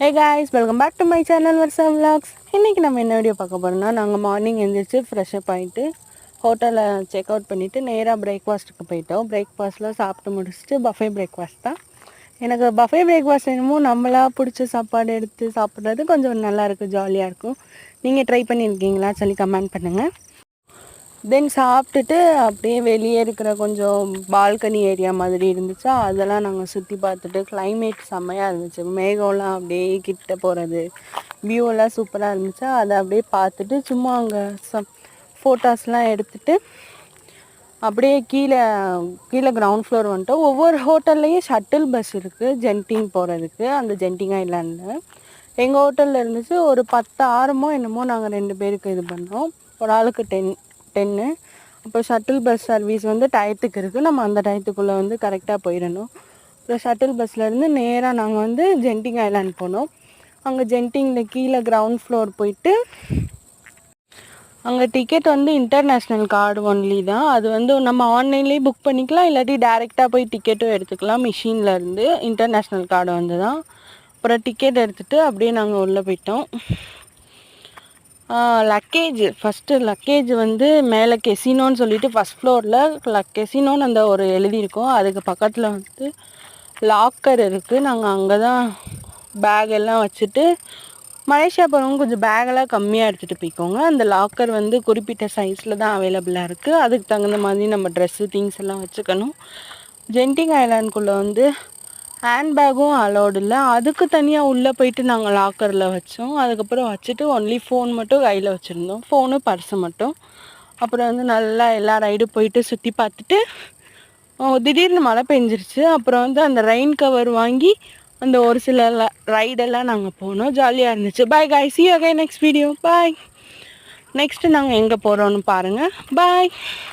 Hey guys, welcome back to my channel Varsa Vlogs. இன்றைக்கி நம்ம என்ன வீடியோ பார்க்க போகிறோம்னா, நாங்கள் மார்னிங் எழுந்திரிச்சு ஃப்ரெஷ்அப் ஆகிட்டு ஹோட்டலில் செக் அவுட் பண்ணிவிட்டு நேராக பிரேக்ஃபாஸ்ட்டுக்கு போயிட்டோம். பிரேக்ஃபாஸ்ட்டில் சாப்பிட்டு முடிச்சுட்டு பஃபே பிரேக்ஃபாஸ்ட் தான். எனக்கு பஃபே பிரேக்ஃபாஸ்ட் என்னமோ நம்மளாக பிடிச்ச சாப்பாடு எடுத்து சாப்பிட்றது கொஞ்சம் நல்லாயிருக்கும், ஜாலியாக இருக்கும். நீங்கள் ட்ரை பண்ணியிருக்கீங்களா சொல்லி கமெண்ட் பண்ணுங்கள். தென் சாப்பிட்டுட்டு அப்படியே வெளியே இருக்கிற கொஞ்சம் பால்கனி ஏரியா மாதிரி இருந்துச்சா, அதெல்லாம் நாங்கள் சுற்றி பார்த்துட்டு கிளைமேட் செம்மையாக இருந்துச்சு. மேகம்லாம் அப்படியே கிட்ட போகிறது, வியூவெல்லாம் சூப்பராக இருந்துச்சா, அதை அப்படியே பார்த்துட்டு சும்மா அங்கே ஃபோட்டோஸ்லாம் எடுத்துகிட்டு அப்படியே கீழே கிரவுண்ட் ஃப்ளோர் வந்துட்டோம். ஒவ்வொரு ஹோட்டல்லையும் ஷட்டில் பஸ் இருக்குது ஜென்டிங் போகிறதுக்கு. அந்த ஜென்டிங் ஐலாண்டில் எங்கள் ஹோட்டலில் இருந்துச்சு. ஒரு 10 ஆரமோ என்னமோ நாங்கள் 2 பேருக்கு இது பண்ணோம். ஒரு ஆளுக்கு 10. அப்போ ஷட்டில் பஸ் சர்வீஸ் வந்து டயத்துக்கு இருக்குது. நம்ம அந்த டயத்துக்குள்ளே வந்து கரெக்டாக போயிடணும். அப்புறம் ஷட்டில் பஸ்லேருந்து நேராக நாங்கள் வந்து ஜென்டிங் ஐலாண்ட் போனோம். அங்கே ஜென்டிங்கில் கீழே கிரவுண்ட் ஃப்ளோர் போயிட்டு அங்கே டிக்கெட் வந்து இன்டர்நேஷ்னல் கார்டு ஒன்லி தான். அது வந்து நம்ம ஆன்லைன்லேயே புக் பண்ணிக்கலாம், இல்லாட்டி டேரெக்டாக போய் டிக்கெட்டும் எடுத்துக்கலாம். மிஷின்லேருந்து இன்டர்நேஷ்னல் கார்டு வந்து தான். அப்புறம் டிக்கெட் எடுத்துகிட்டு அப்படியே நாங்கள் உள்ளே போயிட்டோம். லக்கேஜ் வந்து மேலே கெசினோன்னு சொல்லிட்டு ஃபஸ்ட் ஃப்ளோரில் கெசினோன்னு அந்த ஒரு எழுதியிருக்கோம். அதுக்கு பக்கத்தில் வந்து லாக்கர் இருக்குது. நாங்கள் அங்கே தான் பேக் எல்லாம் வச்சுட்டு, மலேசியா போகிறவங்க கொஞ்சம் பேகெல்லாம் கம்மியாக எடுத்துகிட்டு போய்க்கோங்க. அந்த லாக்கர் வந்து குறிப்பிட்ட சைஸில் தான் அவைலபிளாக இருக்குது. அதுக்கு தகுந்த மாதிரி நம்ம ட்ரெஸ்ஸு திங்ஸ் எல்லாம் வச்சுக்கணும். ஜென்டிங் ஐலாண்டுக்குள்ளே வந்து ஹேண்ட்பேக்கும் அலோடு இல்லை. அதுக்கு தனியாக உள்ளே போயிட்டு நாங்கள் லாக்கரில் வச்சோம். அதுக்கப்புறம் வச்சுட்டு ஒன்லி ஃபோன் மட்டும் கையில் வச்சுருந்தோம். ஃபோனு பர்ஸு மட்டும். அப்புறம் வந்து நல்லா எல்லா ரைடும் போயிட்டு சுற்றி பார்த்துட்டு திடீர்னு மழை பெஞ்சிருச்சு. அப்புறம் வந்து அந்த ரெயின் கவர் வாங்கி அந்த ஒரு சில ரைடெல்லாம் நாங்கள் போனோம். ஜாலியாக இருந்துச்சு. Bye guys, see you again next video. Bye. Next நாங்கள் எங்கே போகிறோன்னு பாருங்கள். பாய்.